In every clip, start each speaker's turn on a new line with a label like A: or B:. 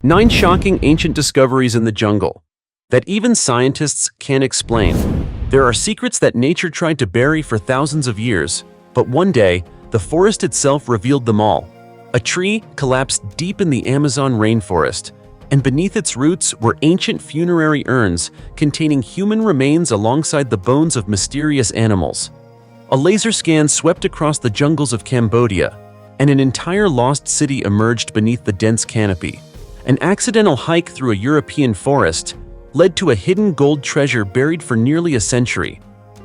A: 9 shocking ancient discoveries in the jungle that even scientists can't explain. There are secrets that nature tried to bury for thousands of years, but one day, the forest itself revealed them all. A tree collapsed deep in the Amazon rainforest, and beneath its roots were ancient funerary urns containing human remains alongside the bones of mysterious animals. A laser scan swept across the jungles of Cambodia, and an entire lost city emerged beneath the dense canopy. An accidental hike through a European forest led to a hidden gold treasure buried for nearly a century.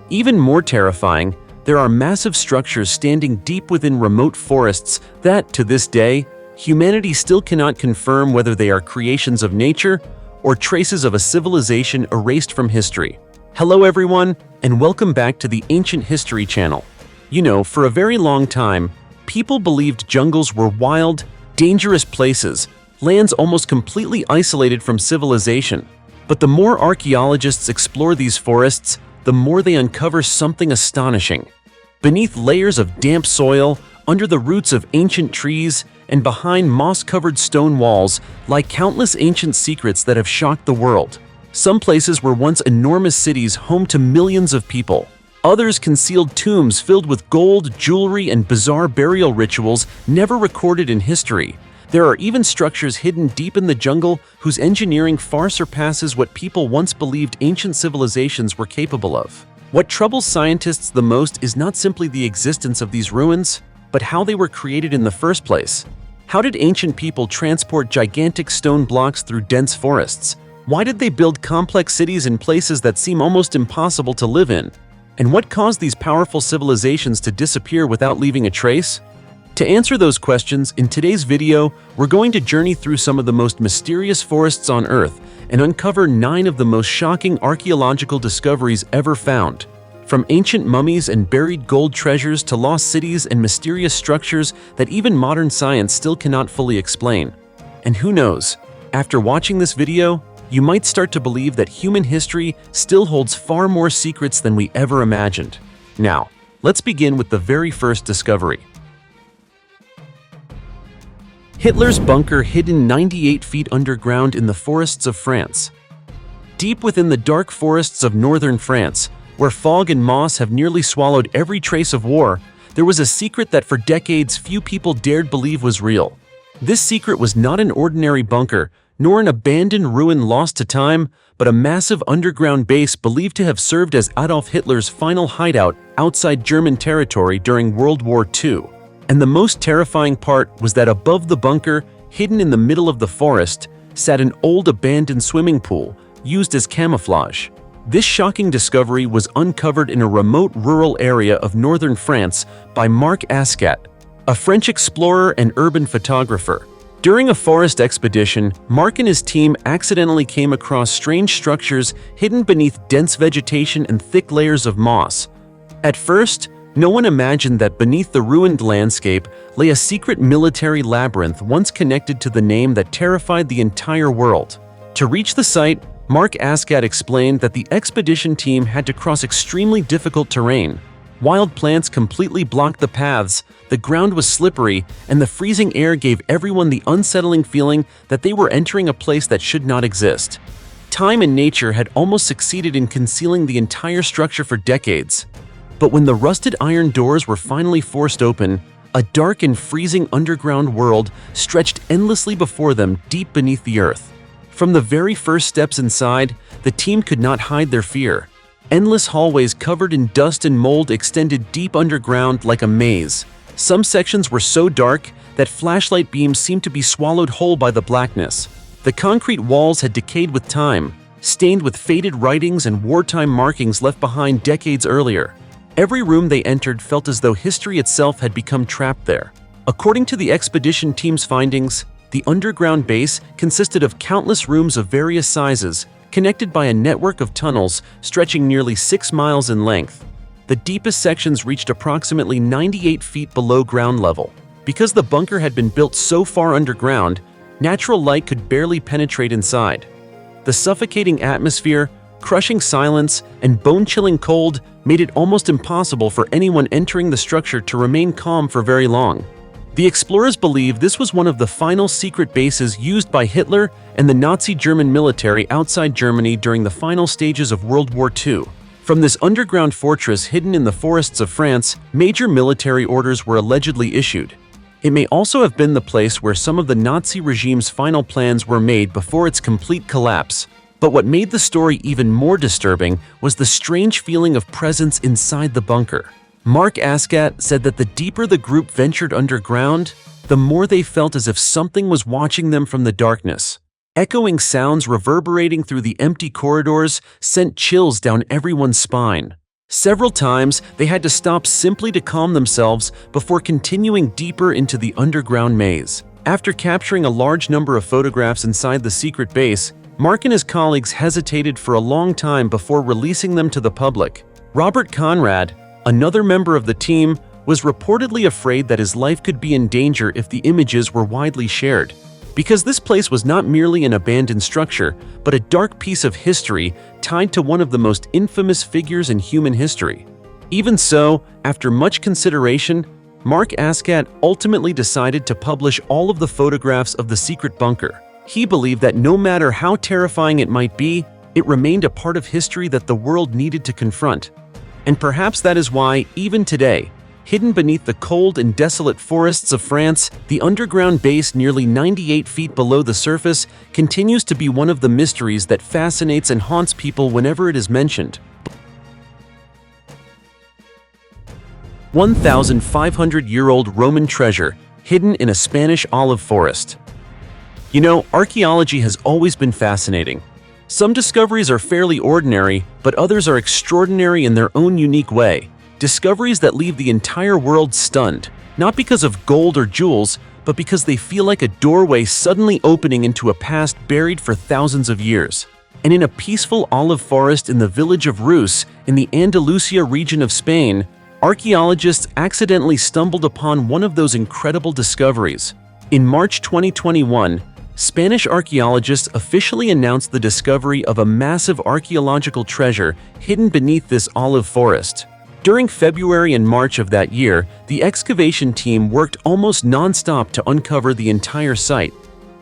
A: Even more terrifying, there are massive structures standing deep within remote forests that, to this day, humanity still cannot confirm whether they are creations of nature or traces of a civilization erased from history. Hello everyone, and welcome back to the Ancient History channel. You know, for a very long time, people believed jungles were wild, dangerous places, lands almost completely isolated from civilization. But the more archaeologists explore these forests, the more they uncover something astonishing. Beneath layers of damp soil, under the roots of ancient trees, and behind moss-covered stone walls lie countless ancient secrets that have shocked the world. Some places were once enormous cities home to millions of people. Others concealed tombs filled with gold, jewelry, and bizarre burial rituals never recorded in history. There are even structures hidden deep in the jungle whose engineering far surpasses what people once believed ancient civilizations were capable of. What troubles scientists the most is not simply the existence of these ruins, but how they were created in the first place. How did ancient people transport gigantic stone blocks through dense forests? Why did they build complex cities in places that seem almost impossible to live in? And what caused these powerful civilizations to disappear without leaving a trace? To answer those questions, in today's video, we're going to journey through some of the most mysterious forests on Earth and uncover 9 of the most shocking archaeological discoveries ever found. From ancient mummies and buried gold treasures to lost cities and mysterious structures that even modern science still cannot fully explain. And who knows, after watching this video, you might start to believe that human history still holds far more secrets than we ever imagined. Now, let's begin with the very first discovery. Hitler's bunker hidden 98 feet underground in the forests of France. Deep within the dark forests of northern France, where fog and moss have nearly swallowed every trace of war, there was a secret that for decades few people dared believe was real. This secret was not an ordinary bunker, nor an abandoned ruin lost to time, but a massive underground base believed to have served as Adolf Hitler's final hideout outside German territory during World War II. And the most terrifying part was that above the bunker, hidden in the middle of the forest, sat an old abandoned swimming pool, used as camouflage. This shocking discovery was uncovered in a remote rural area of northern France by Marc Ascat, a French explorer and urban photographer. During a forest expedition, Marc and his team accidentally came across strange structures hidden beneath dense vegetation and thick layers of moss. At first, no one imagined that beneath the ruined landscape lay a secret military labyrinth once connected to the name that terrified the entire world. To reach the site, Marc Ascat explained that the expedition team had to cross extremely difficult terrain. Wild plants completely blocked the paths, the ground was slippery, and the freezing air gave everyone the unsettling feeling that they were entering a place that should not exist. Time and nature had almost succeeded in concealing the entire structure for decades. But when the rusted iron doors were finally forced open, a dark and freezing underground world stretched endlessly before them deep beneath the earth. From the very first steps inside, the team could not hide their fear. Endless hallways covered in dust and mold extended deep underground like a maze. Some sections were so dark that flashlight beams seemed to be swallowed whole by the blackness. The concrete walls had decayed with time, stained with faded writings and wartime markings left behind decades earlier. Every room they entered felt as though history itself had become trapped there. According to the expedition team's findings, the underground base consisted of countless rooms of various sizes, connected by a network of tunnels stretching nearly 6 miles in length. The deepest sections reached approximately 98 feet below ground level. Because the bunker had been built so far underground, natural light could barely penetrate inside. The suffocating atmosphere, crushing silence, and bone-chilling cold made it almost impossible for anyone entering the structure to remain calm for very long. The explorers believe this was one of the final secret bases used by Hitler and the Nazi German military outside Germany during the final stages of World War II. From this underground fortress hidden in the forests of France, major military orders were allegedly issued. It may also have been the place where some of the Nazi regime's final plans were made before its complete collapse. But what made the story even more disturbing was the strange feeling of presence inside the bunker. Mark Ascat said that the deeper the group ventured underground, the more they felt as if something was watching them from the darkness. Echoing sounds reverberating through the empty corridors sent chills down everyone's spine. Several times, they had to stop simply to calm themselves before continuing deeper into the underground maze. After capturing a large number of photographs inside the secret base, Mark and his colleagues hesitated for a long time before releasing them to the public. Robert Conrad, another member of the team, was reportedly afraid that his life could be in danger if the images were widely shared. Because this place was not merely an abandoned structure, but a dark piece of history tied to one of the most infamous figures in human history. Even so, after much consideration, Mark Ascat ultimately decided to publish all of the photographs of the secret bunker. He believed that no matter how terrifying it might be, it remained a part of history that the world needed to confront. And perhaps that is why, even today, hidden beneath the cold and desolate forests of France, the underground base nearly 98 feet below the surface continues to be one of the mysteries that fascinates and haunts people whenever it is mentioned. 1,500-year-old Roman treasure hidden in a Spanish olive forest. You know, archaeology has always been fascinating. Some discoveries are fairly ordinary, but others are extraordinary in their own unique way. Discoveries that leave the entire world stunned, not because of gold or jewels, but because they feel like a doorway suddenly opening into a past buried for thousands of years. And in a peaceful olive forest in the village of Rus, in the Andalusia region of Spain, archaeologists accidentally stumbled upon one of those incredible discoveries. In March 2021, Spanish archaeologists officially announced the discovery of a massive archaeological treasure hidden beneath this olive forest. During February and March of that year, the excavation team worked almost non-stop to uncover the entire site.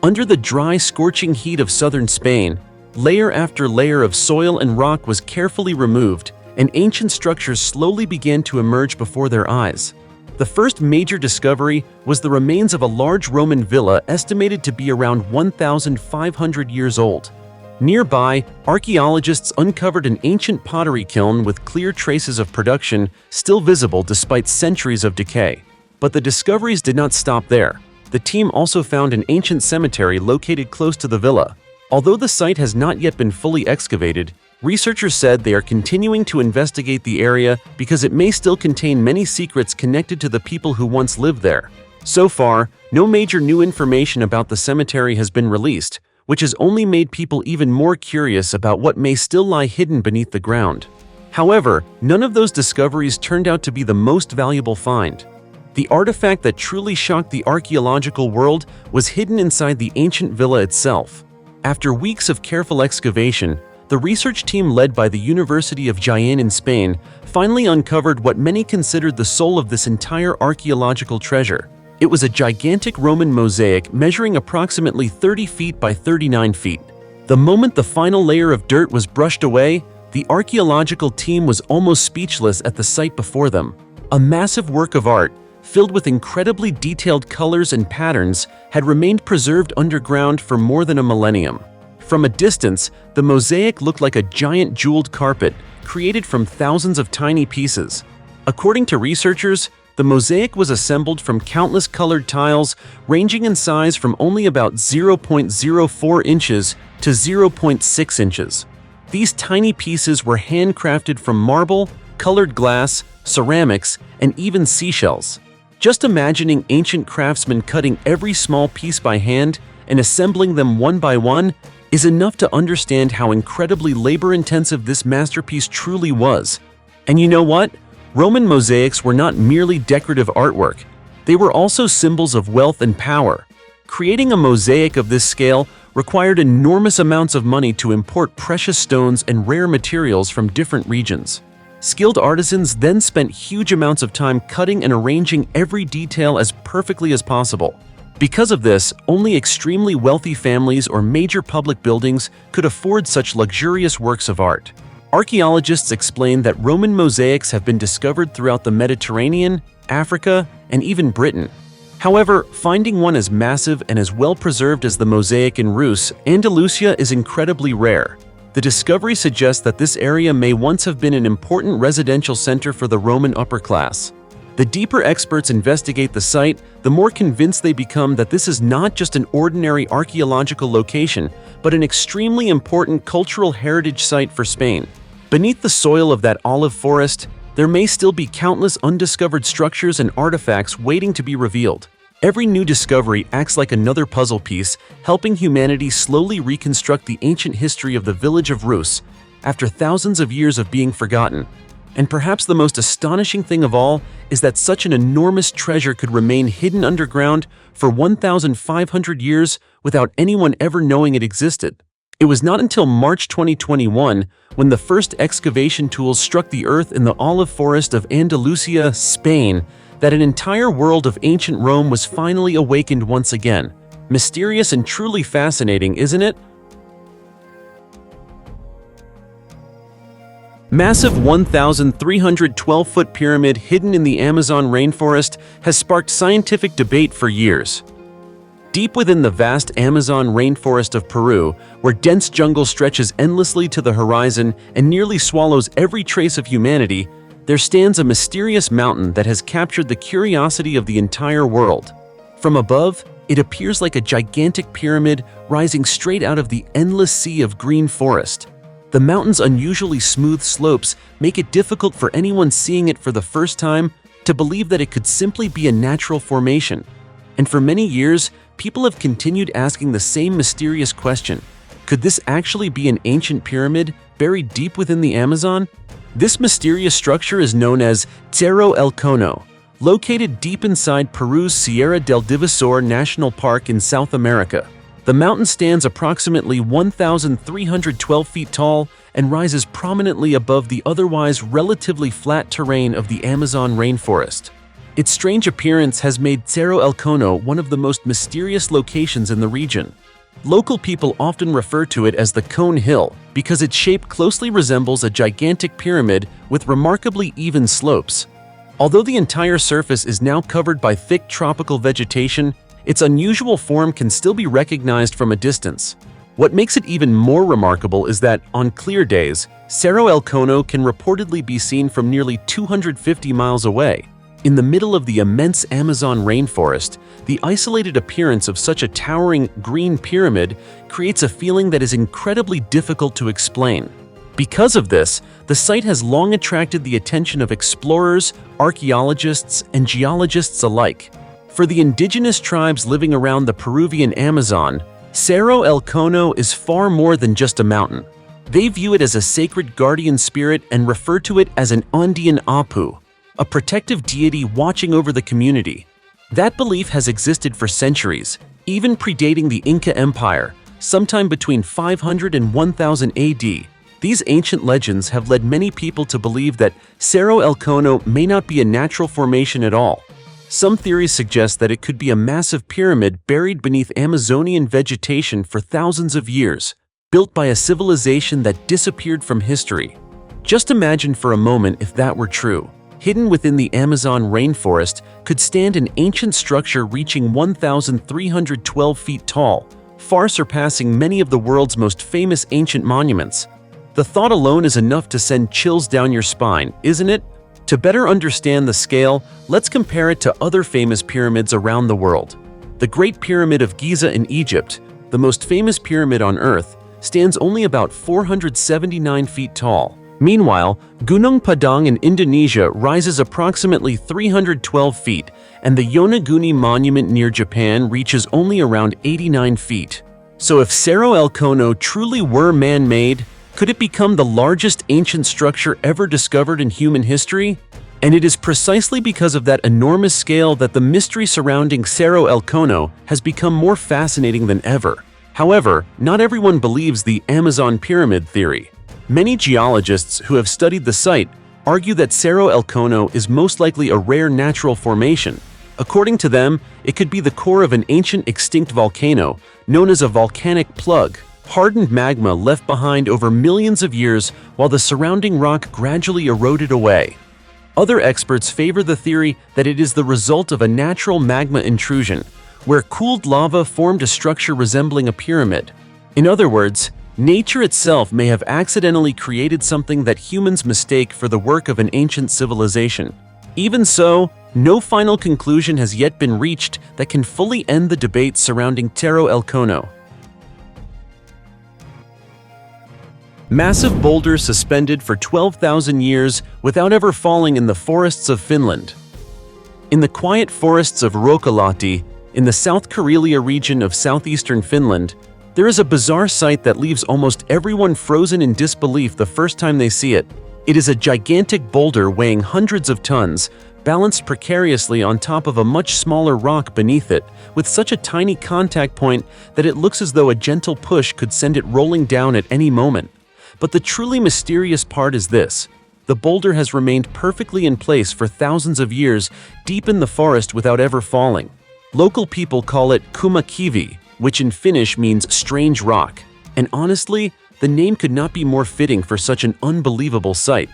A: Under the dry, scorching heat of southern Spain, layer after layer of soil and rock was carefully removed, and ancient structures slowly began to emerge before their eyes. The first major discovery was the remains of a large Roman villa estimated to be around 1,500 years old. Nearby, archaeologists uncovered an ancient pottery kiln with clear traces of production still visible despite centuries of decay. But the discoveries did not stop there. The team also found an ancient cemetery located close to the villa. Although the site has not yet been fully excavated, researchers said they are continuing to investigate the area because it may still contain many secrets connected to the people who once lived there. So far, no major new information about the cemetery has been released, which has only made people even more curious about what may still lie hidden beneath the ground. However, none of those discoveries turned out to be the most valuable find. The artifact that truly shocked the archaeological world was hidden inside the ancient villa itself. After weeks of careful excavation, the research team led by the University of Jaén in Spain finally uncovered what many considered the soul of this entire archaeological treasure. It was a gigantic Roman mosaic measuring approximately 30 feet by 39 feet. The moment the final layer of dirt was brushed away, the archaeological team was almost speechless at the sight before them. A massive work of art, filled with incredibly detailed colors and patterns, had remained preserved underground for more than a millennium. From a distance, the mosaic looked like a giant jeweled carpet, created from thousands of tiny pieces. According to researchers, the mosaic was assembled from countless colored tiles ranging in size from only about 0.04 inches to 0.6 inches. These tiny pieces were handcrafted from marble, colored glass, ceramics, and even seashells. Just imagining ancient craftsmen cutting every small piece by hand and assembling them one by one is enough to understand how incredibly labor-intensive this masterpiece truly was. And you know what? Roman mosaics were not merely decorative artwork. They were also symbols of wealth and power. Creating a mosaic of this scale required enormous amounts of money to import precious stones and rare materials from different regions. Skilled artisans then spent huge amounts of time cutting and arranging every detail as perfectly as possible. Because of this, only extremely wealthy families or major public buildings could afford such luxurious works of art. Archaeologists explain that Roman mosaics have been discovered throughout the Mediterranean, Africa, and even Britain. However, finding one as massive and as well preserved as the mosaic in Rus, Andalusia is incredibly rare. The discovery suggests that this area may once have been an important residential center for the Roman upper class. The deeper experts investigate the site, the more convinced they become that this is not just an ordinary archaeological location, but an extremely important cultural heritage site for Spain. Beneath the soil of that olive forest, there may still be countless undiscovered structures and artifacts waiting to be revealed. Every new discovery acts like another puzzle piece, helping humanity slowly reconstruct the ancient history of the village of Rus after thousands of years of being forgotten. And perhaps the most astonishing thing of all is that such an enormous treasure could remain hidden underground for 1,500 years without anyone ever knowing it existed. It was not until March 2021, when the first excavation tools struck the earth in the olive forest of Andalusia, Spain, that an entire world of ancient Rome was finally awakened once again. Mysterious and truly fascinating, isn't it? Massive 1,312-foot pyramid hidden in the Amazon rainforest has sparked scientific debate for years. Deep within the vast Amazon rainforest of Peru, where dense jungle stretches endlessly to the horizon and nearly swallows every trace of humanity, there stands a mysterious mountain that has captured the curiosity of the entire world. From above, it appears like a gigantic pyramid rising straight out of the endless sea of green forest. The mountain's unusually smooth slopes make it difficult for anyone seeing it for the first time to believe that it could simply be a natural formation. And for many years, people have continued asking the same mysterious question: could this actually be an ancient pyramid buried deep within the Amazon? This mysterious structure is known as Cerro El Cono, located deep inside Peru's Sierra del Divisor National Park in South America. The mountain stands approximately 1,312 feet tall and rises prominently above the otherwise relatively flat terrain of the Amazon rainforest. Its strange appearance has made Cerro El Cono one of the most mysterious locations in the region. Local people often refer to it as the Cone Hill because its shape closely resembles a gigantic pyramid with remarkably even slopes. Although the entire surface is now covered by thick tropical vegetation, its unusual form can still be recognized from a distance. What makes it even more remarkable is that, on clear days, Cerro El Cono can reportedly be seen from nearly 250 miles away. In the middle of the immense Amazon rainforest, the isolated appearance of such a towering green pyramid creates a feeling that is incredibly difficult to explain. Because of this, the site has long attracted the attention of explorers, archaeologists, and geologists alike. For the indigenous tribes living around the Peruvian Amazon, Cerro El Cono is far more than just a mountain. They view it as a sacred guardian spirit and refer to it as an Andean Apu, a protective deity watching over the community. That belief has existed for centuries, even predating the Inca Empire, sometime between 500 and 1000 AD. These ancient legends have led many people to believe that Cerro El Cono may not be a natural formation at all. Some theories suggest that it could be a massive pyramid buried beneath Amazonian vegetation for thousands of years, built by a civilization that disappeared from history. Just imagine for a moment if that were true. Hidden within the Amazon rainforest could stand an ancient structure reaching 1,312 feet tall, far surpassing many of the world's most famous ancient monuments. The thought alone is enough to send chills down your spine, isn't it? To better understand the scale, let's compare it to other famous pyramids around the world. The Great Pyramid of Giza in Egypt, the most famous pyramid on Earth, stands only about 479 feet tall. Meanwhile, Gunung Padang in Indonesia rises approximately 312 feet, and the Yonaguni Monument near Japan reaches only around 89 feet. So if Cerro El Cono truly were man-made, could it become the largest ancient structure ever discovered in human history? And it is precisely because of that enormous scale that the mystery surrounding Cerro El Cono has become more fascinating than ever. However, not everyone believes the Amazon Pyramid theory. Many geologists who have studied the site argue that Cerro El Cono is most likely a rare natural formation. According to them, it could be the core of an ancient extinct volcano known as a volcanic plug, hardened magma left behind over millions of years while the surrounding rock gradually eroded away. Other experts favor the theory that it is the result of a natural magma intrusion, where cooled lava formed a structure resembling a pyramid. In other words, nature itself may have accidentally created something that humans mistake for the work of an ancient civilization. Even so, no final conclusion has yet been reached that can fully end the debate surrounding Cerro El Cono. Massive boulder suspended for 12,000 years without ever falling in the forests of Finland. In the quiet forests of Ruokolahti, in the South Karelia region of southeastern Finland, there is a bizarre sight that leaves almost everyone frozen in disbelief the first time they see it. It is a gigantic boulder weighing hundreds of tons, balanced precariously on top of a much smaller rock beneath it, with such a tiny contact point that it looks as though a gentle push could send it rolling down at any moment. But the truly mysterious part is this: the boulder has remained perfectly in place for thousands of years, deep in the forest without ever falling. Local people call it Kumakivi, which in Finnish means strange rock. And honestly, the name could not be more fitting for such an unbelievable sight.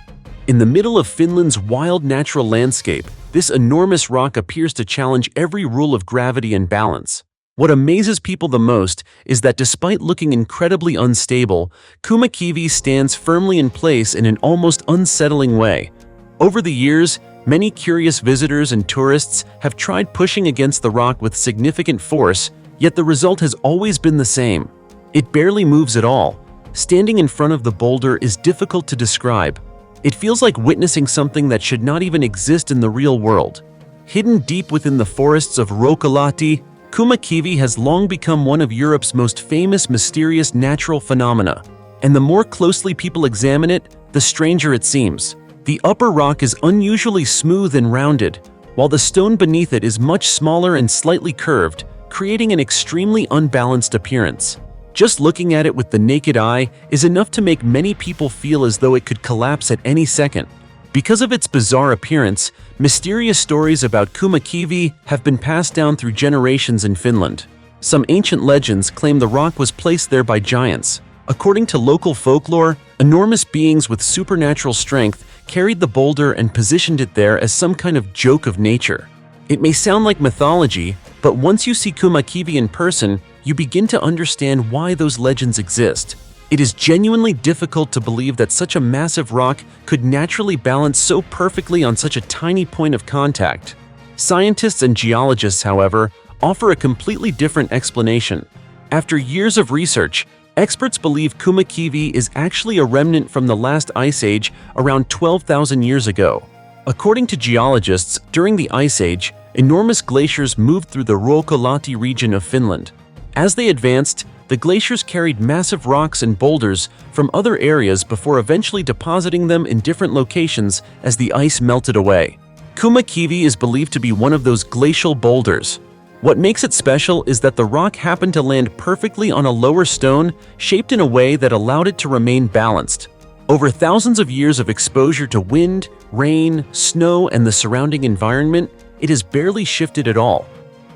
A: In the middle of Finland's wild natural landscape, this enormous rock appears to challenge every rule of gravity and balance. What amazes people the most is that despite looking incredibly unstable, Kumakivi stands firmly in place in an almost unsettling way. Over the years, many curious visitors and tourists have tried pushing against the rock with significant force, yet the result has always been the same. It barely moves at all. Standing in front of the boulder is difficult to describe. It feels like witnessing something that should not even exist in the real world. Hidden deep within the forests of Ruokolahti, Kumakivi has long become one of Europe's most famous mysterious natural phenomena. And the more closely people examine it, the stranger it seems. The upper rock is unusually smooth and rounded, while the stone beneath it is much smaller and slightly curved, creating an extremely unbalanced appearance. Just looking at it with the naked eye is enough to make many people feel as though it could collapse at any second. Because of its bizarre appearance, mysterious stories about Kumakivi have been passed down through generations in Finland. Some ancient legends claim the rock was placed there by giants. According to local folklore, enormous beings with supernatural strength carried the boulder and positioned it there as some kind of joke of nature. It may sound like mythology, but once you see Kumakivi in person, you begin to understand why those legends exist. It is genuinely difficult to believe that such a massive rock could naturally balance so perfectly on such a tiny point of contact. Scientists and geologists, however, offer a completely different explanation. After years of research, experts believe Kumakivi is actually a remnant from the last ice age around 12,000 years ago. According to geologists, during the ice age, enormous glaciers moved through the Ruokolahti region of Finland. As they advanced, the glaciers carried massive rocks and boulders from other areas before eventually depositing them in different locations as the ice melted away. Kumakivi is believed to be one of those glacial boulders. What makes it special is that the rock happened to land perfectly on a lower stone, shaped in a way that allowed it to remain balanced. Over thousands of years of exposure to wind, rain, snow, and the surrounding environment, it has barely shifted at all.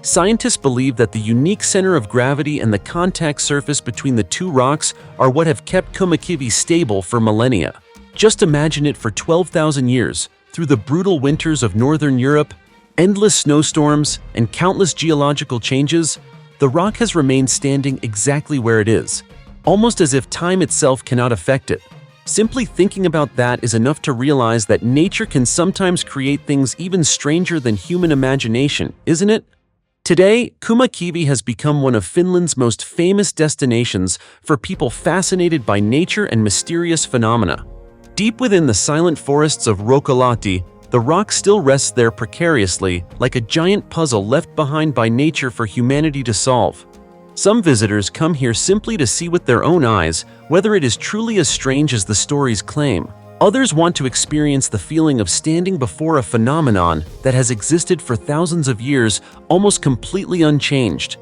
A: Scientists believe that the unique center of gravity and the contact surface between the two rocks are what have kept Kumakivi stable for millennia. Just imagine it for 12,000 years, through the brutal winters of northern Europe, endless snowstorms, and countless geological changes, the rock has remained standing exactly where it is, almost as if time itself cannot affect it. Simply thinking about that is enough to realize that nature can sometimes create things even stranger than human imagination, isn't it? Today, Kumakivi has become one of Finland's most famous destinations for people fascinated by nature and mysterious phenomena. Deep within the silent forests of Ruokolahti, the rock still rests there precariously, like a giant puzzle left behind by nature for humanity to solve. Some visitors come here simply to see with their own eyes whether it is truly as strange as the stories claim. Others want to experience the feeling of standing before a phenomenon that has existed for thousands of years, almost completely unchanged.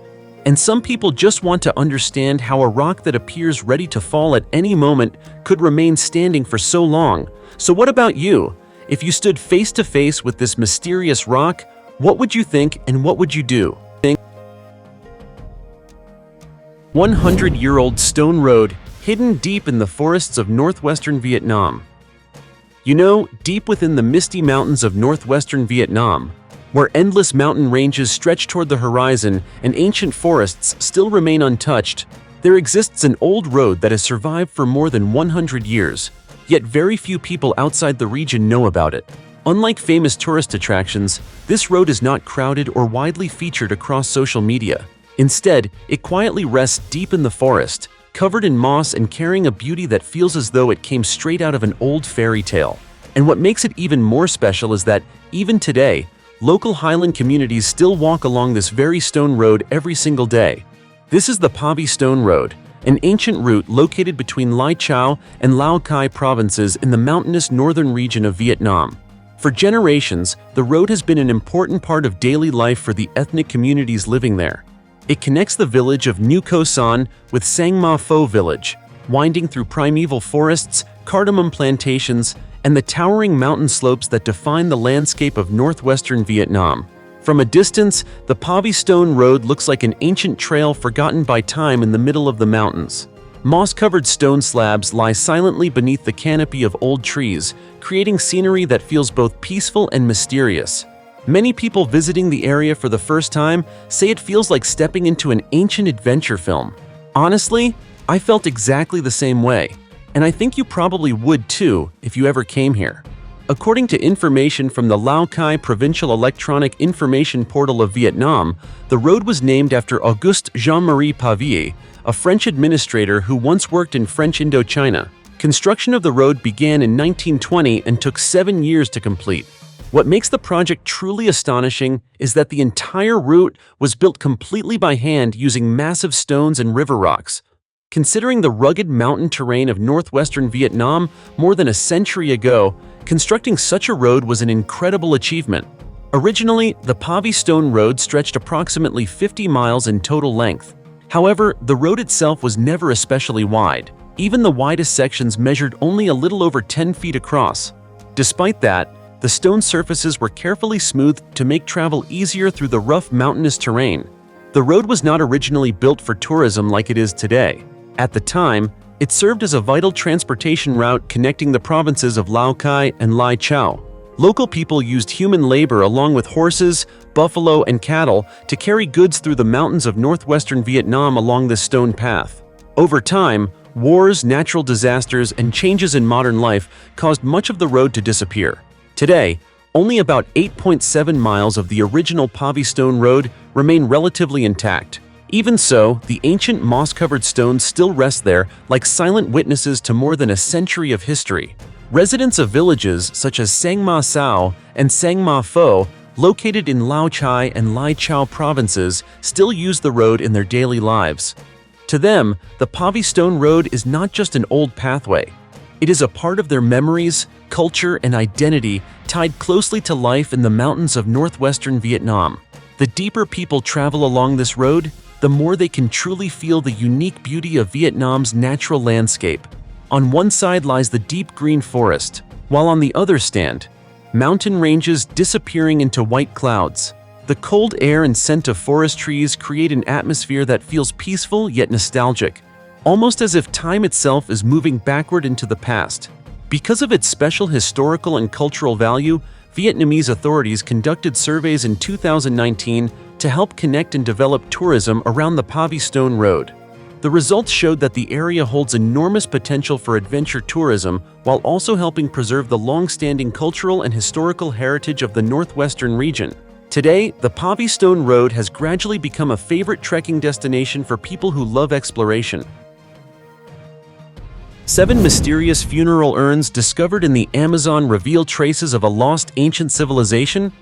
A: And some people just want to understand how a rock that appears ready to fall at any moment could remain standing for so long. So what about you? If you stood face to face with this mysterious rock, what would you think and what would you do? 100-year-old stone road hidden deep in the forests of northwestern Vietnam. You know, deep within the misty mountains of northwestern Vietnam, where endless mountain ranges stretch toward the horizon and ancient forests still remain untouched, there exists an old road that has survived for more than 100 years, yet very few people outside the region know about it. Unlike famous tourist attractions, this road is not crowded or widely featured across social media. Instead, it quietly rests deep in the forest, covered in moss and carrying a beauty that feels as though it came straight out of an old fairy tale. And what makes it even more special is that, even today, local highland communities still walk along this very stone road every single day. This is the Pa Vi Stone Road, an ancient route located between Lai Chau and Lao Cai provinces in the mountainous northern region of Vietnam. For generations, the road has been an important part of daily life for the ethnic communities living there. It connects the village of New Co San with Sang Ma Pho village, winding through primeval forests, cardamom plantations, and the towering mountain slopes that define the landscape of northwestern Vietnam. From a distance, the Pa Vi Stone Road looks like an ancient trail forgotten by time in the middle of the mountains. Moss-covered stone slabs lie silently beneath the canopy of old trees, creating scenery that feels both peaceful and mysterious. Many people visiting the area for the first time say it feels like stepping into an ancient adventure film. Honestly, I felt exactly the same way, and I think you probably would too if you ever came here. According to information from the Lao Cai Provincial Electronic Information Portal of Vietnam, the road was named after Auguste Jean-Marie Pavier, a French administrator who once worked in French Indochina. Construction of the road began in 1920 and took 7 years to complete. What makes the project truly astonishing is that the entire route was built completely by hand using massive stones and river rocks. Considering the rugged mountain terrain of northwestern Vietnam more than a century ago, constructing such a road was an incredible achievement. Originally, the Pa Vi Stone Road stretched approximately 50 miles in total length. However, the road itself was never especially wide. Even the widest sections measured only a little over 10 feet across. Despite that, the stone surfaces were carefully smoothed to make travel easier through the rough mountainous terrain. The road was not originally built for tourism like it is today. At the time, it served as a vital transportation route connecting the provinces of Lao Cai and Lai Chau. Local people used human labor along with horses, buffalo, and cattle to carry goods through the mountains of northwestern Vietnam along this stone path. Over time, wars, natural disasters, and changes in modern life caused much of the road to disappear. Today, only about 8.7 miles of the original Pa Vi Stone Road remain relatively intact. Even so, the ancient moss-covered stones still rest there like silent witnesses to more than a century of history. Residents of villages such as Sang Ma Sao and Sang Ma Pho, located in Lao Cai and Lai Chau provinces, still use the road in their daily lives. To them, the Pa Vi Stone Road is not just an old pathway. It is a part of their memories, culture, and identity tied closely to life in the mountains of northwestern Vietnam. The deeper people travel along this road, the more they can truly feel the unique beauty of Vietnam's natural landscape. On one side lies the deep green forest, while on the other stand mountain ranges disappearing into white clouds. The cold air and scent of forest trees create an atmosphere that feels peaceful yet nostalgic, almost as if time itself is moving backward into the past. Because of its special historical and cultural value, Vietnamese authorities conducted surveys in 2019 to help connect and develop tourism around the Pa Vi Stone Road. The results showed that the area holds enormous potential for adventure tourism while also helping preserve the long-standing cultural and historical heritage of the northwestern region. Today, the Pa Vi Stone Road has gradually become a favorite trekking destination for people who love exploration. 7 mysterious funeral urns discovered in the Amazon reveal traces of a lost ancient civilization.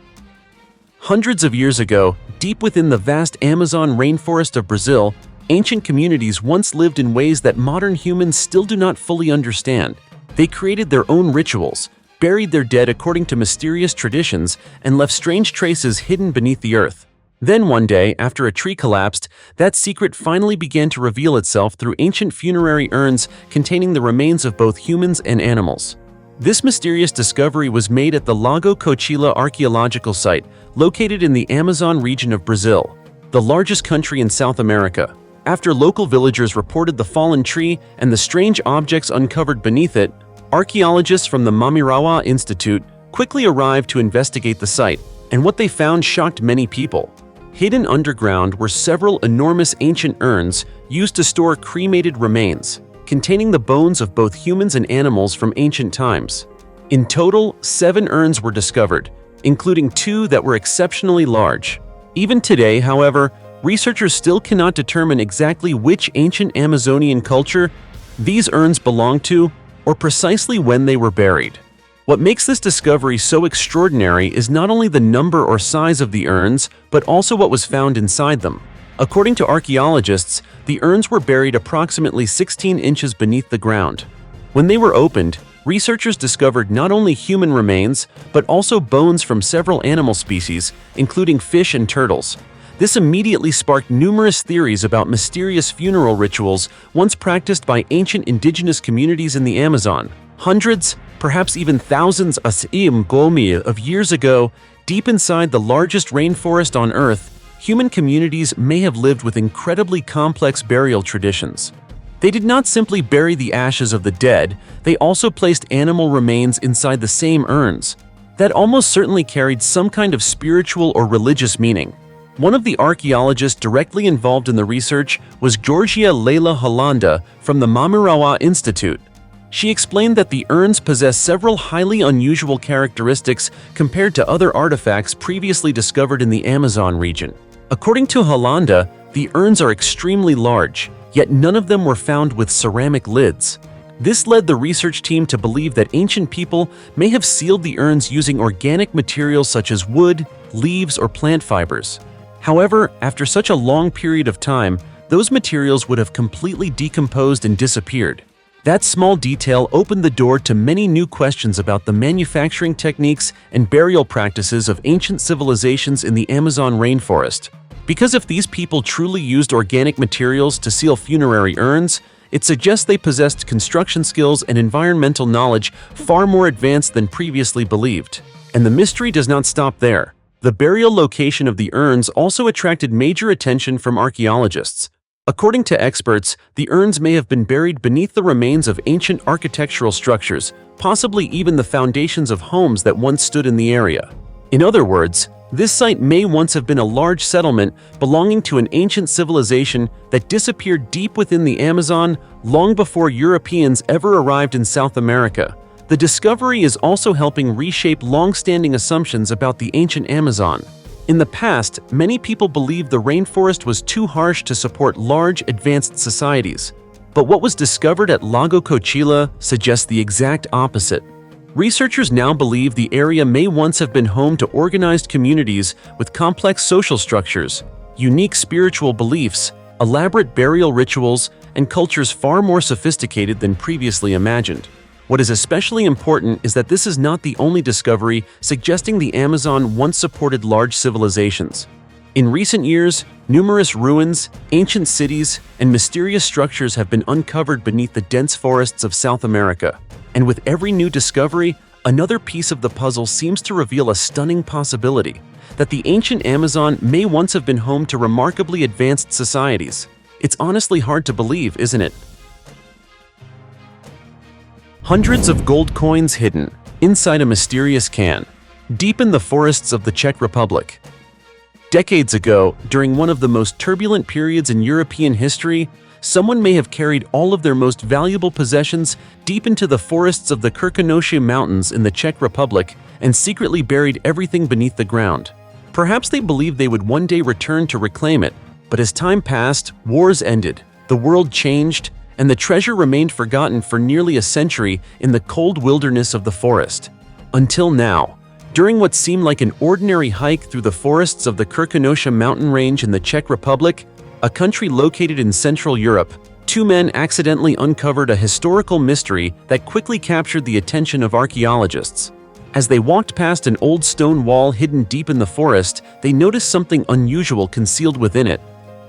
A: Hundreds of years ago, deep within the vast Amazon rainforest of Brazil, ancient communities once lived in ways that modern humans still do not fully understand. They created their own rituals, buried their dead according to mysterious traditions, and left strange traces hidden beneath the earth. Then one day, after a tree collapsed, that secret finally began to reveal itself through ancient funerary urns containing the remains of both humans and animals. This mysterious discovery was made at the Lago Cochila archaeological site, located in the Amazon region of Brazil, the largest country in South America. After local villagers reported the fallen tree and the strange objects uncovered beneath it, archaeologists from the Mamirawa Institute quickly arrived to investigate the site, and what they found shocked many people. Hidden underground were several enormous ancient urns used to store cremated remains, containing the bones of both humans and animals from ancient times. In total, 7 urns were discovered, including 2 that were exceptionally large. Even today, however, researchers still cannot determine exactly which ancient Amazonian culture these urns belong to or precisely when they were buried. What makes this discovery so extraordinary is not only the number or size of the urns, but also what was found inside them. According to archaeologists, the urns were buried approximately 16 inches beneath the ground. When they were opened, researchers discovered not only human remains, but also bones from several animal species, including fish and turtles. This immediately sparked numerous theories about mysterious funeral rituals once practiced by ancient indigenous communities in the Amazon. Hundreds, perhaps even thousands of years ago, deep inside the largest rainforest on Earth, human communities may have lived with incredibly complex burial traditions. They did not simply bury the ashes of the dead, they also placed animal remains inside the same urns. That almost certainly carried some kind of spiritual or religious meaning. One of the archaeologists directly involved in the research was Georgia Leila Hollanda from the Mamirawa Institute. She explained that the urns possess several highly unusual characteristics compared to other artifacts previously discovered in the Amazon region. According to Hollanda, the urns are extremely large, yet none of them were found with ceramic lids. This led the research team to believe that ancient people may have sealed the urns using organic materials such as wood, leaves, or plant fibers. However, after such a long period of time, those materials would have completely decomposed and disappeared. That small detail opened the door to many new questions about the manufacturing techniques and burial practices of ancient civilizations in the Amazon rainforest. Because if these people truly used organic materials to seal funerary urns, it suggests they possessed construction skills and environmental knowledge far more advanced than previously believed. And the mystery does not stop there. The burial location of the urns also attracted major attention from archaeologists. According to experts, the urns may have been buried beneath the remains of ancient architectural structures, possibly even the foundations of homes that once stood in the area. In other words, this site may once have been a large settlement belonging to an ancient civilization that disappeared deep within the Amazon long before Europeans ever arrived in South America. The discovery is also helping reshape long-standing assumptions about the ancient Amazon. In the past, many people believed the rainforest was too harsh to support large, advanced societies. But what was discovered at Lago Cochila suggests the exact opposite. Researchers now believe the area may once have been home to organized communities with complex social structures, unique spiritual beliefs, elaborate burial rituals, and cultures far more sophisticated than previously imagined. What is especially important is that this is not the only discovery suggesting the Amazon once supported large civilizations. In recent years, numerous ruins, ancient cities, and mysterious structures have been uncovered beneath the dense forests of South America. And with every new discovery, another piece of the puzzle seems to reveal a stunning possibility that the ancient Amazon may once have been home to remarkably advanced societies. It's honestly hard to believe, isn't it? Hundreds of gold coins hidden inside a mysterious can, deep in the forests of the Czech Republic. Decades ago, during one of the most turbulent periods in European history, someone may have carried all of their most valuable possessions deep into the forests of the Krkonoše Mountains in the Czech Republic and secretly buried everything beneath the ground. Perhaps they believed they would one day return to reclaim it, but as time passed, wars ended, the world changed, and the treasure remained forgotten for nearly a century in the cold wilderness of the forest. Until now, during what seemed like an ordinary hike through the forests of the Krkonoše mountain range in the Czech Republic, a country located in Central Europe, 2 men accidentally uncovered a historical mystery that quickly captured the attention of archaeologists. As they walked past an old stone wall hidden deep in the forest, they noticed something unusual concealed within it.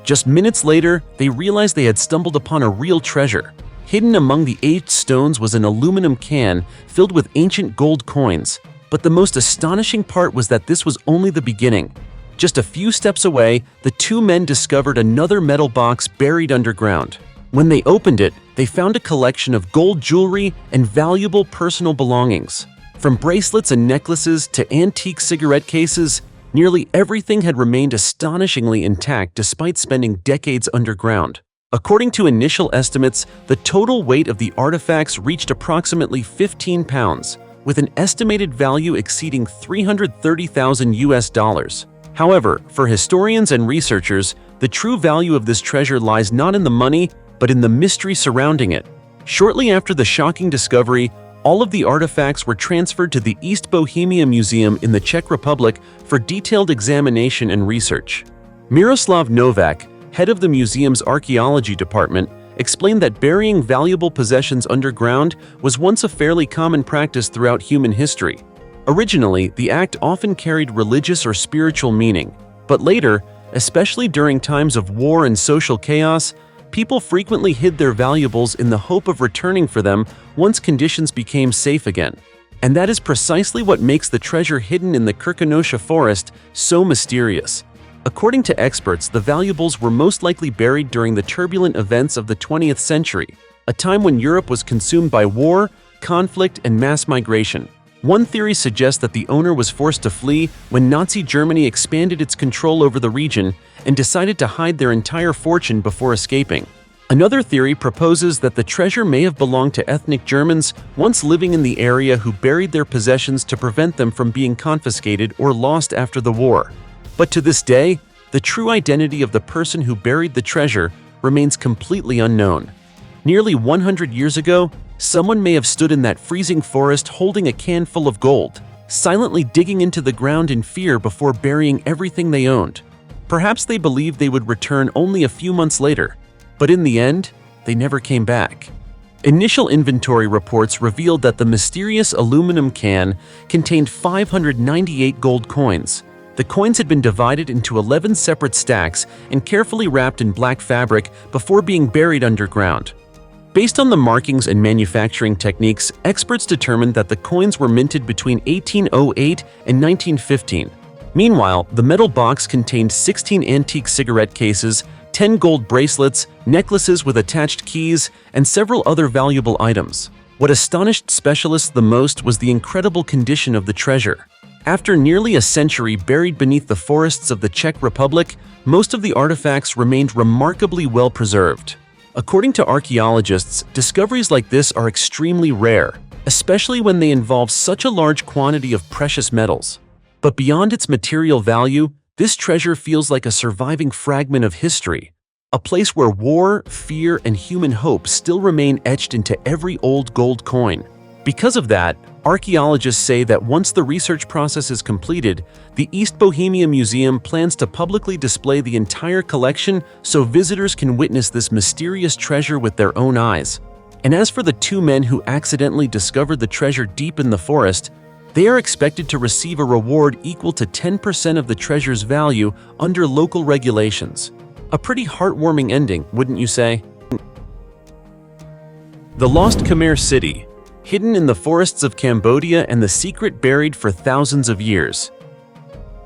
A: Just minutes later, they realized they had stumbled upon a real treasure. Hidden among the aged stones was an aluminum can filled with ancient gold coins. But the most astonishing part was that this was only the beginning. Just a few steps away, the two men discovered another metal box buried underground. When they opened it, they found a collection of gold jewelry and valuable personal belongings. From bracelets and necklaces to antique cigarette cases, nearly everything had remained astonishingly intact despite spending decades underground. According to initial estimates, the total weight of the artifacts reached approximately 15 pounds, with an estimated value exceeding $330,000. However, for historians and researchers, the true value of this treasure lies not in the money, but in the mystery surrounding it. Shortly after the shocking discovery, all of the artifacts were transferred to the East Bohemia Museum in the Czech Republic for detailed examination and research. Miroslav Novak, head of the museum's archaeology department, explained that burying valuable possessions underground was once a fairly common practice throughout human history. Originally, the act often carried religious or spiritual meaning, but later, especially during times of war and social chaos, people frequently hid their valuables in the hope of returning for them once conditions became safe again. And that is precisely what makes the treasure hidden in the Kirkenosha forest so mysterious. According to experts, the valuables were most likely buried during the turbulent events of the 20th century, a time when Europe was consumed by war, conflict, and mass migration. One theory suggests that the owner was forced to flee when Nazi Germany expanded its control over the region and decided to hide their entire fortune before escaping. Another theory proposes that the treasure may have belonged to ethnic Germans once living in the area who buried their possessions to prevent them from being confiscated or lost after the war. But to this day, the true identity of the person who buried the treasure remains completely unknown. Nearly 100 years ago, someone may have stood in that freezing forest holding a can full of gold, silently digging into the ground in fear before burying everything they owned. Perhaps they believed they would return only a few months later, but in the end, they never came back. Initial inventory reports revealed that the mysterious aluminum can contained 598 gold coins. The coins had been divided into 11 separate stacks and carefully wrapped in black fabric before being buried underground. Based on the markings and manufacturing techniques, experts determined that the coins were minted between 1808 and 1915. Meanwhile, the metal box contained 16 antique cigarette cases, 10 gold bracelets, necklaces with attached keys, and several other valuable items. What astonished specialists the most was the incredible condition of the treasure. After nearly a century buried beneath the forests of the Czech Republic, most of the artifacts remained remarkably well preserved. According to archaeologists, discoveries like this are extremely rare, especially when they involve such a large quantity of precious metals. But beyond its material value, this treasure feels like a surviving fragment of history, a place where war, fear, and human hope still remain etched into every old gold coin. Because of that, archaeologists say that once the research process is completed, the East Bohemia Museum plans to publicly display the entire collection so visitors can witness this mysterious treasure with their own eyes. And as for the two men who accidentally discovered the treasure deep in the forest, they are expected to receive a reward equal to 10% of the treasure's value under local regulations. A pretty heartwarming ending, wouldn't you say? The Lost Khmer City, hidden in the forests of Cambodia and the secret buried for thousands of years.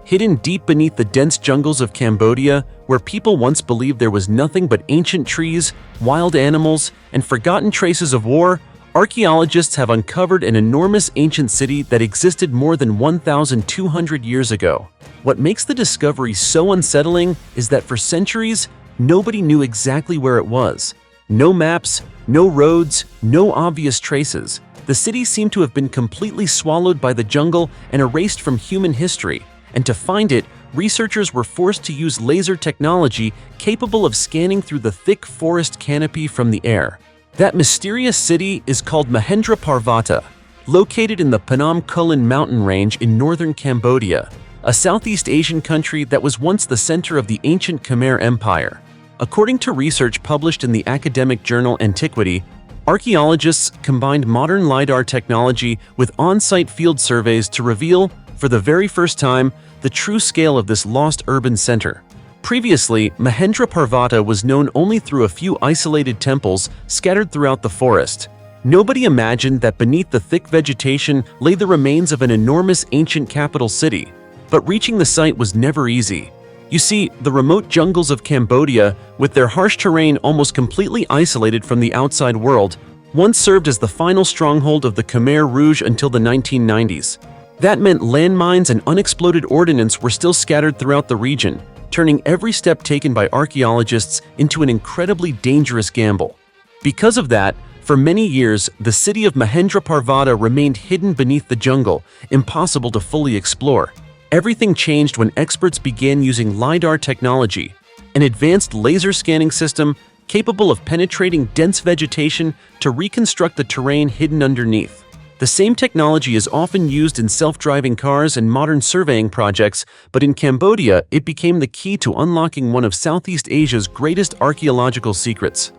A: Hidden deep beneath the dense jungles of Cambodia, where people once believed there was nothing but ancient trees, wild animals, and forgotten traces of war, archaeologists have uncovered an enormous ancient city that existed more than 1,200 years ago. What makes the discovery so unsettling is that for centuries, nobody knew exactly where it was. No maps, no roads, no obvious traces. The city seemed to have been completely swallowed by the jungle and erased from human history. And to find it, researchers were forced to use laser technology capable of scanning through the thick forest canopy from the air. That mysterious city is called Mahendra Parvata, located in the Phnom Kulen mountain range in northern Cambodia, a Southeast Asian country that was once the center of the ancient Khmer Empire. According to research published in the academic journal Antiquity, archaeologists combined modern LiDAR technology with on-site field surveys to reveal, for the very first time, the true scale of this lost urban center. Previously, Mahendra Parvata was known only through a few isolated temples scattered throughout the forest. Nobody imagined that beneath the thick vegetation lay the remains of an enormous ancient capital city. But reaching the site was never easy. You see, the remote jungles of Cambodia, with their harsh terrain almost completely isolated from the outside world, once served as the final stronghold of the Khmer Rouge until the 1990s. That meant landmines and unexploded ordnance were still scattered throughout the region, turning every step taken by archaeologists into an incredibly dangerous gamble. Because of that, for many years, the city of Mahendra Parvata remained hidden beneath the jungle, impossible to fully explore. Everything changed when experts began using LiDAR technology, an advanced laser scanning system capable of penetrating dense vegetation to reconstruct the terrain hidden underneath. The same technology is often used in self-driving cars and modern surveying projects, but in Cambodia, it became the key to unlocking one of Southeast Asia's greatest archaeological secrets.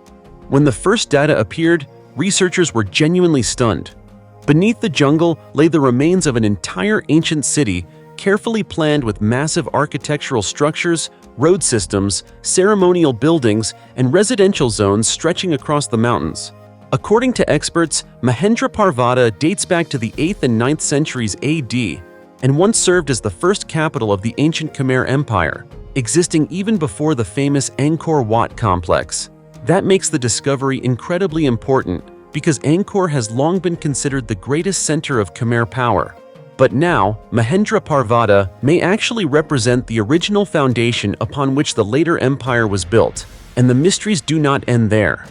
A: When the first data appeared, researchers were genuinely stunned. Beneath the jungle lay the remains of an entire ancient city, carefully planned with massive architectural structures, road systems, ceremonial buildings, and residential zones stretching across the mountains. According to experts, Mahendra Parvata dates back to the 8th and 9th centuries AD and once served as the first capital of the ancient Khmer Empire, existing even before the famous Angkor Wat complex. That makes the discovery incredibly important because Angkor has long been considered the greatest center of Khmer power. But now, Mahendra Parvata may actually represent the original foundation upon which the later empire was built, and the mysteries do not end there.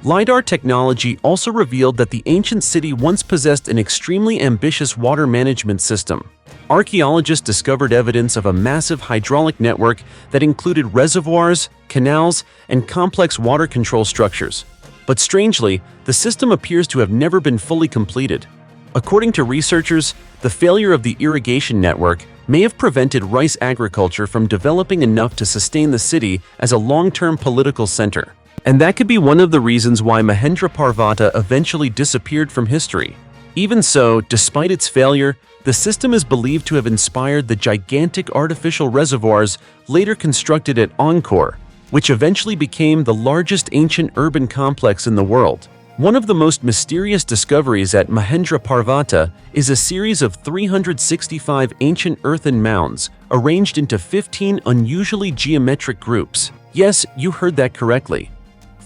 A: LiDAR technology also revealed that the ancient city once possessed an extremely ambitious water management system. Archaeologists discovered evidence of a massive hydraulic network that included reservoirs, canals, and complex water control structures. But strangely, the system appears to have never been fully completed. According to researchers, the failure of the irrigation network may have prevented rice agriculture from developing enough to sustain the city as a long-term political center. And that could be one of the reasons why Mahendra Parvata eventually disappeared from history. Even so, despite its failure, the system is believed to have inspired the gigantic artificial reservoirs later constructed at Angkor, which eventually became the largest ancient urban complex in the world. One of the most mysterious discoveries at Mahendra Parvata is a series of 365 ancient earthen mounds arranged into 15 unusually geometric groups. Yes, you heard that correctly.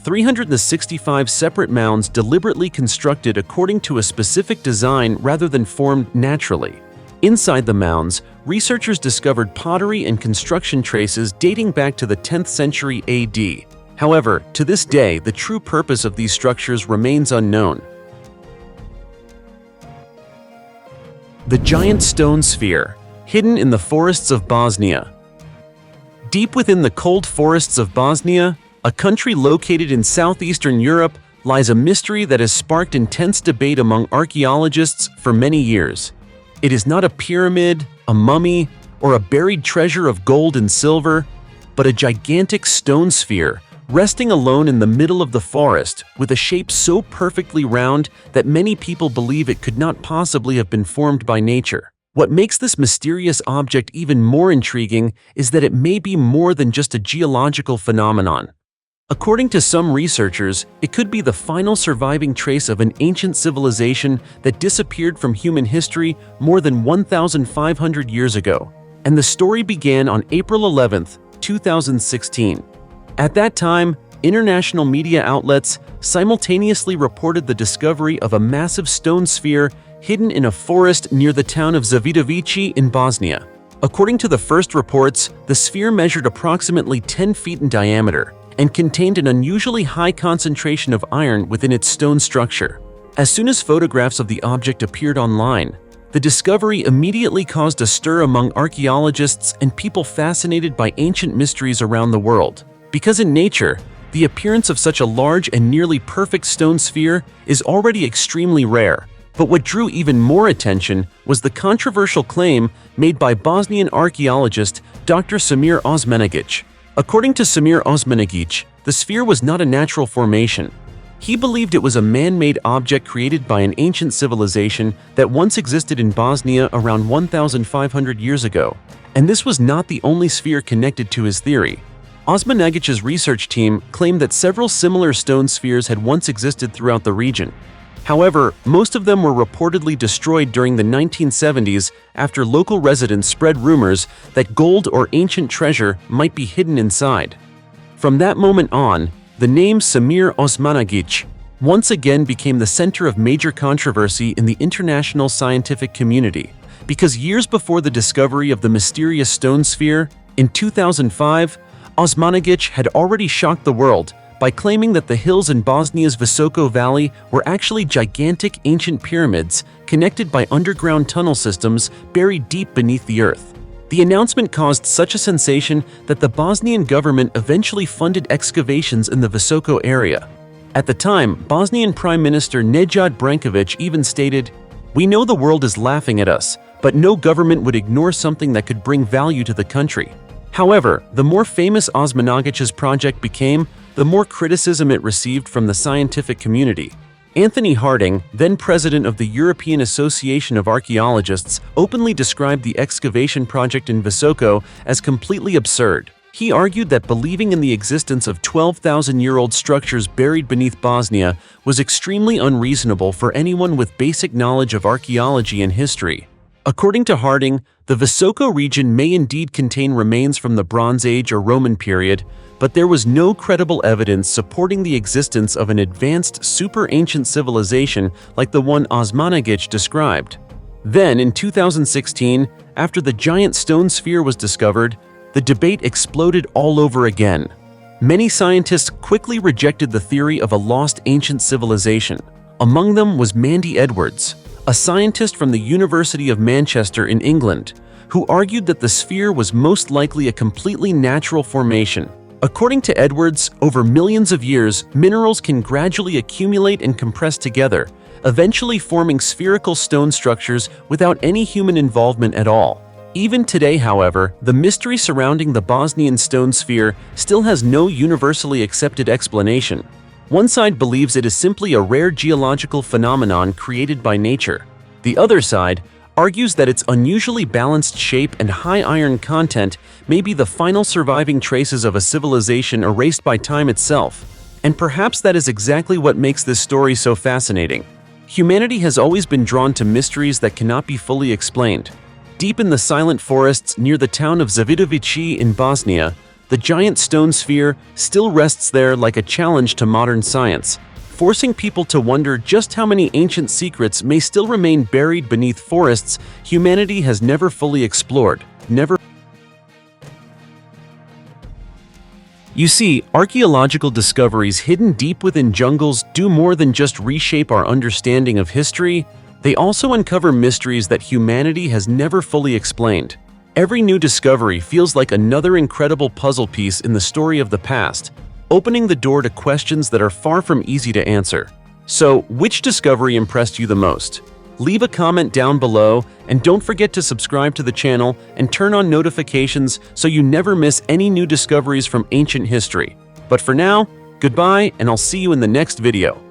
A: 365 separate mounds deliberately constructed according to a specific design rather than formed naturally. Inside the mounds, researchers discovered pottery and construction traces dating back to the 10th century AD. However, to this day, the true purpose of these structures remains unknown. The giant stone sphere, hidden in the forests of Bosnia. Deep within the cold forests of Bosnia, a country located in southeastern Europe, lies a mystery that has sparked intense debate among archaeologists for many years. It is not a pyramid, a mummy, or a buried treasure of gold and silver, but a gigantic stone sphere resting alone in the middle of the forest with a shape so perfectly round that many people believe it could not possibly have been formed by nature. What makes this mysterious object even more intriguing is that it may be more than just a geological phenomenon. According to some researchers, it could be the final surviving trace of an ancient civilization that disappeared from human history more than 1,500 years ago. And the story began on April 11, 2016. At that time, international media outlets simultaneously reported the discovery of a massive stone sphere hidden in a forest near the town of Zavidovici in Bosnia. According to the first reports, the sphere measured approximately 10 feet in diameter and contained an unusually high concentration of iron within its stone structure. As soon as photographs of the object appeared online, the discovery immediately caused a stir among archaeologists and people fascinated by ancient mysteries around the world. Because in nature, the appearance of such a large and nearly perfect stone sphere is already extremely rare. But what drew even more attention was the controversial claim made by Bosnian archaeologist Dr. Samir Osmanagic. According to Samir Osmanagic, the sphere was not a natural formation. He believed it was a man-made object created by an ancient civilization that once existed in Bosnia around 1,500 years ago. And this was not the only sphere connected to his theory. Osmanagich's research team claimed that several similar stone spheres had once existed throughout the region. However, most of them were reportedly destroyed during the 1970s after local residents spread rumors that gold or ancient treasure might be hidden inside. From that moment on, the name Samir Osmanagich once again became the center of major controversy in the international scientific community, because years before the discovery of the mysterious stone sphere, in 2005, Osmanagic had already shocked the world by claiming that the hills in Bosnia's Visoko Valley were actually gigantic ancient pyramids connected by underground tunnel systems buried deep beneath the earth. The announcement caused such a sensation that the Bosnian government eventually funded excavations in the Visoko area. At the time, Bosnian Prime Minister Nedjad Brankovic even stated, "We know the world is laughing at us, but no government would ignore something that could bring value to the country." However, the more famous Osmanagic's project became, the more criticism it received from the scientific community. Anthony Harding, then president of the European Association of Archaeologists, openly described the excavation project in Visoko as completely absurd. He argued that believing in the existence of 12,000-year-old structures buried beneath Bosnia was extremely unreasonable for anyone with basic knowledge of archaeology and history. According to Harding, the Visoko region may indeed contain remains from the Bronze Age or Roman period, but there was no credible evidence supporting the existence of an advanced super-ancient civilization like the one Osmanagic described. Then, in 2016, after the giant stone sphere was discovered, the debate exploded all over again. Many scientists quickly rejected the theory of a lost ancient civilization. Among them was Mandy Edwards, a scientist from the University of Manchester in England, who argued that the sphere was most likely a completely natural formation. According to Edwards, over millions of years, minerals can gradually accumulate and compress together, eventually forming spherical stone structures without any human involvement at all. Even today, however, the mystery surrounding the Bosnian stone sphere still has no universally accepted explanation. One side believes it is simply a rare geological phenomenon created by nature. The other side argues that its unusually balanced shape and high iron content may be the final surviving traces of a civilization erased by time itself. And perhaps that is exactly what makes this story so fascinating. Humanity has always been drawn to mysteries that cannot be fully explained. Deep in the silent forests near the town of Zavidovići in Bosnia, the giant stone sphere still rests there like a challenge to modern science, forcing people to wonder just how many ancient secrets may still remain buried beneath forests humanity has never fully explored. You see, archaeological discoveries hidden deep within jungles do more than just reshape our understanding of history. They also uncover mysteries that humanity has never fully explained. Every new discovery feels like another incredible puzzle piece in the story of the past, opening the door to questions that are far from easy to answer. So, which discovery impressed you the most? Leave a comment down below, and don't forget to subscribe to the channel and turn on notifications so you never miss any new discoveries from ancient history. But for now, goodbye, and I'll see you in the next video.